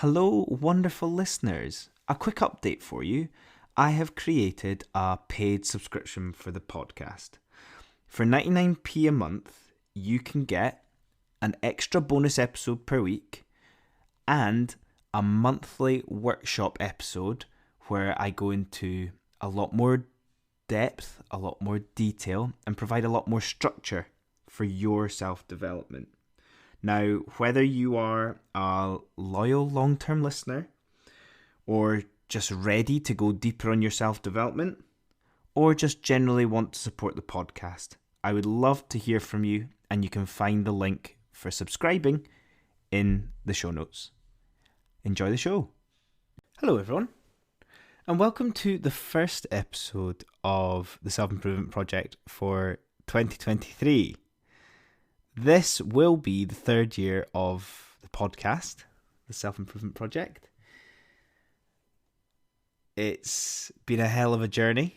Hello, wonderful listeners. A quick update for you. I have created a paid subscription for the podcast. For 99p a month, you can get an extra bonus episode per week and a monthly workshop episode where I go into a lot more depth, a lot more detail, and provide a lot more structure for your self-development. Now, whether you are a loyal long-term listener or just ready to go deeper on your self-development or just generally want to support the podcast, I would love to hear from you, and you can find the link for subscribing in the show notes. Enjoy the show. Hello, everyone, and welcome to the first episode of the Self-Improvement Project for 2023. This will be the third year of the podcast, the Self-Improvement Project. It's been a hell of a journey.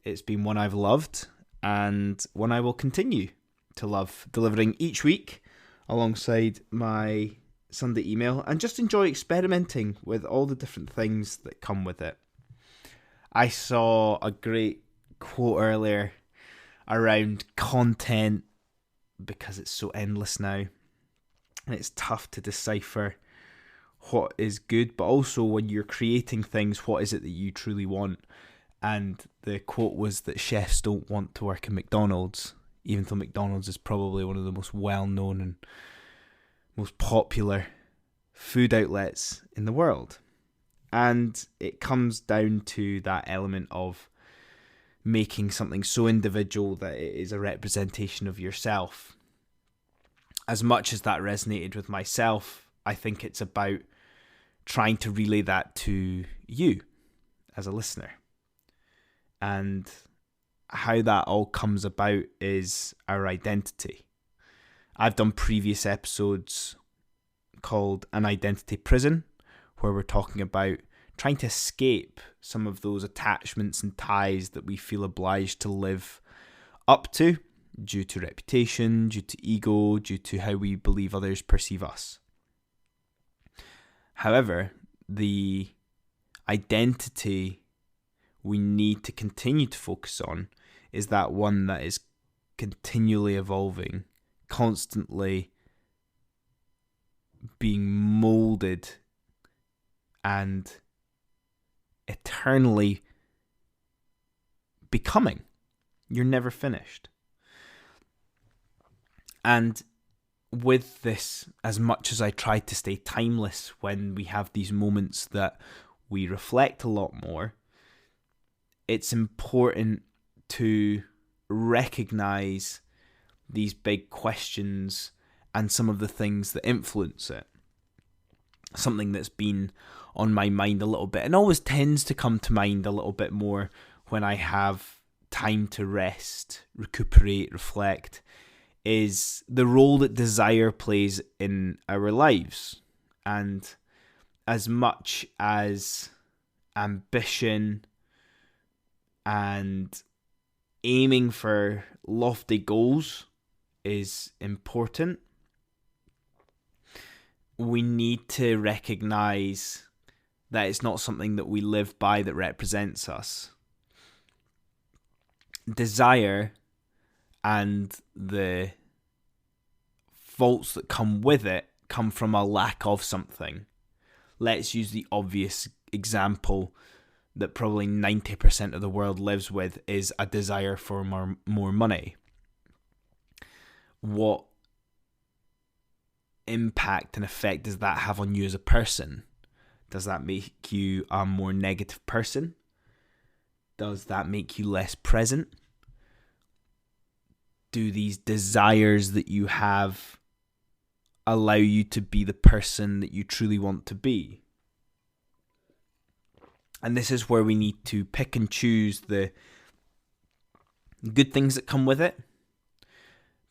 It's been one I've loved and one I will continue to love, delivering each week alongside my Sunday email, and just enjoy experimenting with all the different things that come with it. I saw a great quote earlier around content, because it's so endless now and it's tough to decipher what is good, but also when you're creating things, what is it that you truly want? And the quote was that chefs don't want to work in McDonald's, even though McDonald's is probably one of the most well-known and most popular food outlets in the world. And it comes down to that element of making something so individual that it is a representation of yourself. As much as that resonated with myself, I think it's about trying to relay that to you as a listener. And how that all comes about is our identity. I've done previous episodes called An Identity Prison, where we're talking about trying to escape some of those attachments and ties that we feel obliged to live up to due to reputation, due to ego, due to how we believe others perceive us. However, the identity we need to continue to focus on is that one that is continually evolving, constantly being molded and eternally becoming. You're never finished. And with this, as much as I try to stay timeless when we have these moments that we reflect a lot more, it's important to recognize these big questions and some of the things that influence it. Something that's been on my mind a little bit, and always tends to come to mind a little bit more when I have time to rest, recuperate, reflect, is the role that desire plays in our lives. And as much as ambition and aiming for lofty goals is important, we need to recognize that it's not something that we live by that represents us. Desire and the faults that come with it come from a lack of something. Let's use the obvious example that probably 90% of the world lives with, is a desire for more money. What impact and effect does that have on you as a person? Does that make you a more negative person? Does that make you less present? Do these desires that you have allow you to be the person that you truly want to be? And this is where we need to pick and choose the good things that come with it.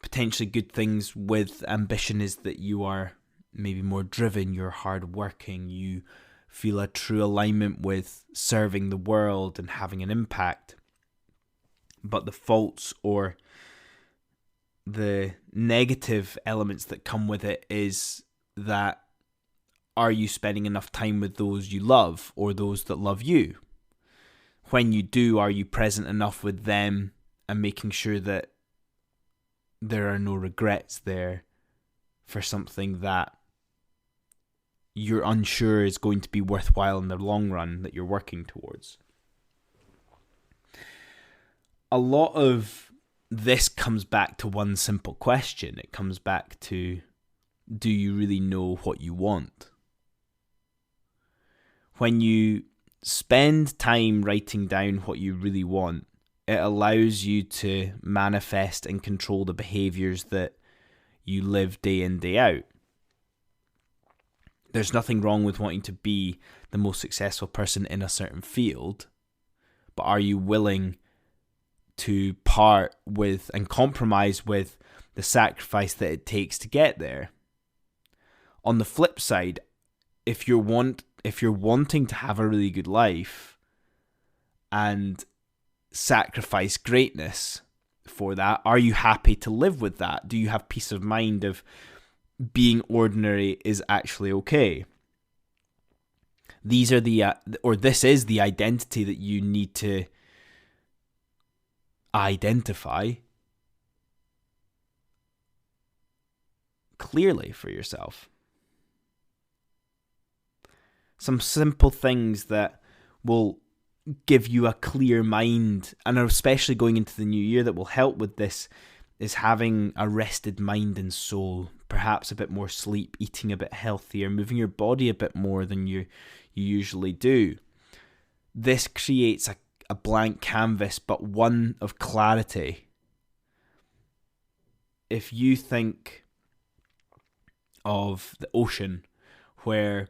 Potentially good things with ambition is that you are maybe more driven, you're hardworking, you feel a true alignment with serving the world and having an impact. But the faults or the negative elements that come with it is that are you spending enough time with those you love or those that love you? When you do, are you present enough with them and making sure that there are no regrets there for something that you're unsure is going to be worthwhile in the long run that you're working towards? A lot of this comes back to one simple question. It comes back to, do you really know what you want? When you spend time writing down what you really want, it allows you to manifest and control the behaviors that you live day in, day out. There's nothing wrong with wanting to be the most successful person in a certain field, but are you willing to part with and compromise with the sacrifice that it takes to get there? On the flip side, if you're wanting to have a really good life and sacrifice greatness for that, are you happy to live with that? Do you have peace of mind of being ordinary is actually okay? This is the identity that you need to identify clearly for yourself. Some simple things that will give you a clear mind, and especially going into the new year, that will help with this, is having a rested mind and soul, perhaps a bit more sleep, eating a bit healthier, moving your body a bit more than you usually do. This creates a blank canvas, but one of clarity. If you think of the ocean, where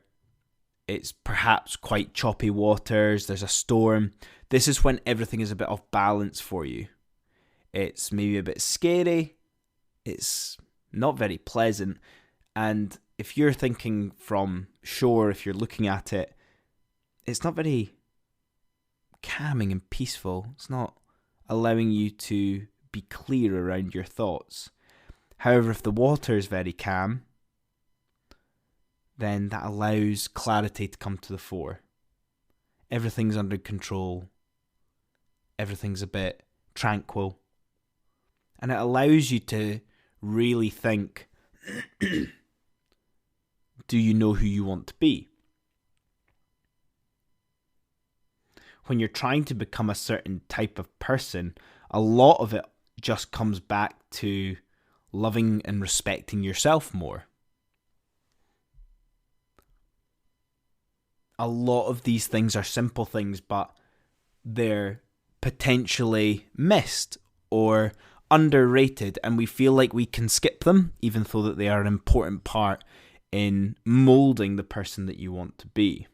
it's perhaps quite choppy waters, there's a storm, this is when everything is a bit off balance for you. It's maybe a bit scary, it's not very pleasant, and if you're thinking from shore, if you're looking at it, it's not very calming and peaceful. It's not allowing you to be clear around your thoughts. However, if the water is very calm, then that allows clarity to come to the fore. Everything's under control. Everything's a bit tranquil. And it allows you to really think, do you know who you want to be? When you're trying to become a certain type of person, a lot of it just comes back to loving and respecting yourself more. A lot of these things are simple things, but they're potentially missed or underrated, and we feel like we can skip them, even though that they are an important part in molding the person that you want to be.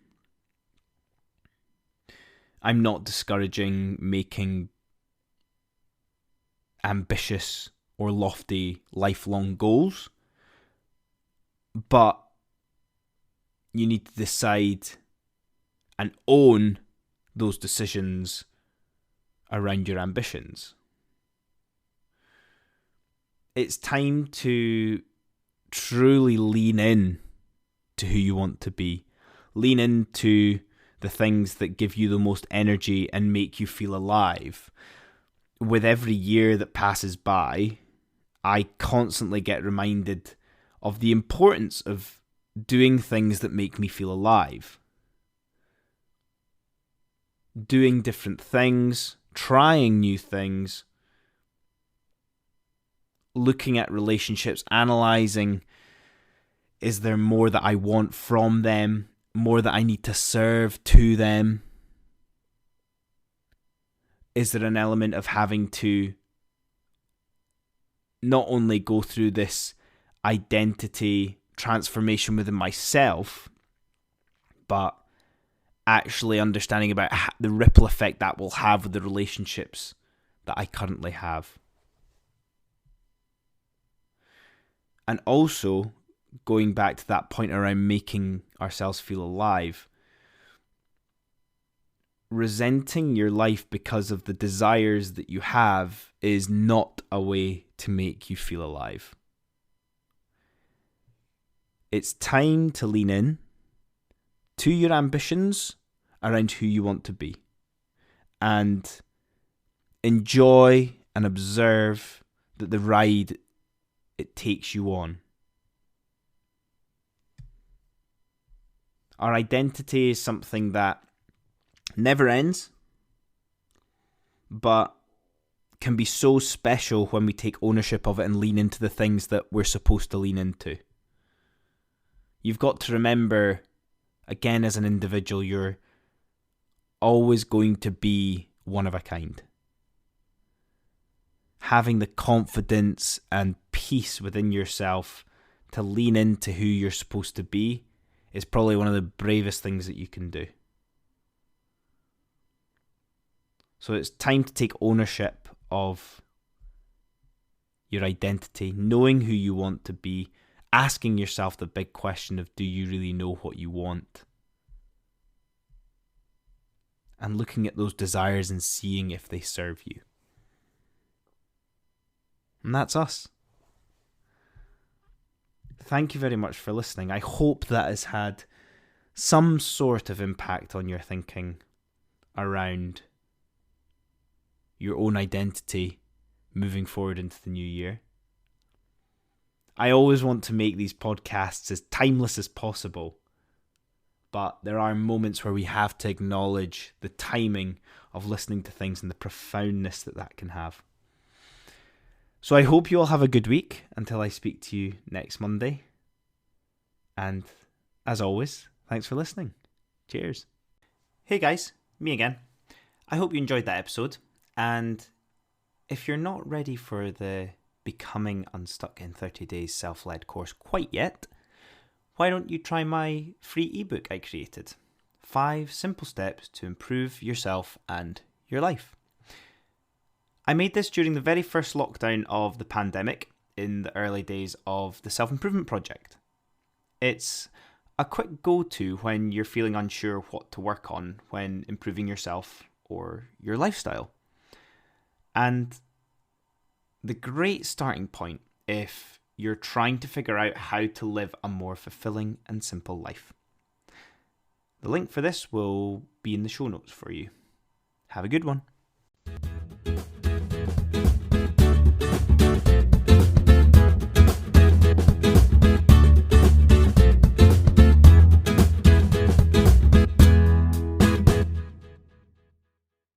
I'm not discouraging making ambitious or lofty lifelong goals, but you need to decide and own those decisions around your ambitions. It's time to truly lean in to who you want to be. Lean into the things that give you the most energy and make you feel alive. With every year that passes by, I constantly get reminded of the importance of doing things that make me feel alive. Doing different things, trying new things, looking at relationships, analysing, is there more that I want from them? More that I need to serve to them? Is there an element of having to not only go through this identity transformation within myself, but actually understanding about the ripple effect that will have with the relationships that I currently have? And also, going back to that point around making ourselves feel alive, resenting your life because of the desires that you have is not a way to make you feel alive. It's time to lean in to your ambitions around who you want to be. And enjoy and observe that the ride it takes you on. Our identity is something that never ends, but can be so special when we take ownership of it and lean into the things that we're supposed to lean into. You've got to remember, again, as an individual, you're always going to be one of a kind. Having the confidence and peace within yourself to lean into who you're supposed to be is probably one of the bravest things that you can do. So it's time to take ownership of your identity, knowing who you want to be, asking yourself the big question of, do you really know what you want? And looking at those desires and seeing if they serve you. And that's us. Thank you very much for listening. I hope that has had some sort of impact on your thinking around your own identity moving forward into the new year. I always want to make these podcasts as timeless as possible, but there are moments where we have to acknowledge the timing of listening to things and the profoundness that that can have. So I hope you all have a good week until I speak to you next Monday. And as always, thanks for listening. Cheers. Hey guys, me again. I hope you enjoyed that episode. And if you're not ready for the Becoming Unstuck in 30 Days self-led course quite yet, why don't you try my free ebook I created? 5 simple steps to improve yourself and your life. I made this during the very first lockdown of the pandemic in the early days of the Self-Improvement Project. It's a quick go-to when you're feeling unsure what to work on when improving yourself or your lifestyle. And the great starting point if you're trying to figure out how to live a more fulfilling and simple life. The link for this will be in the show notes for you. Have a good one.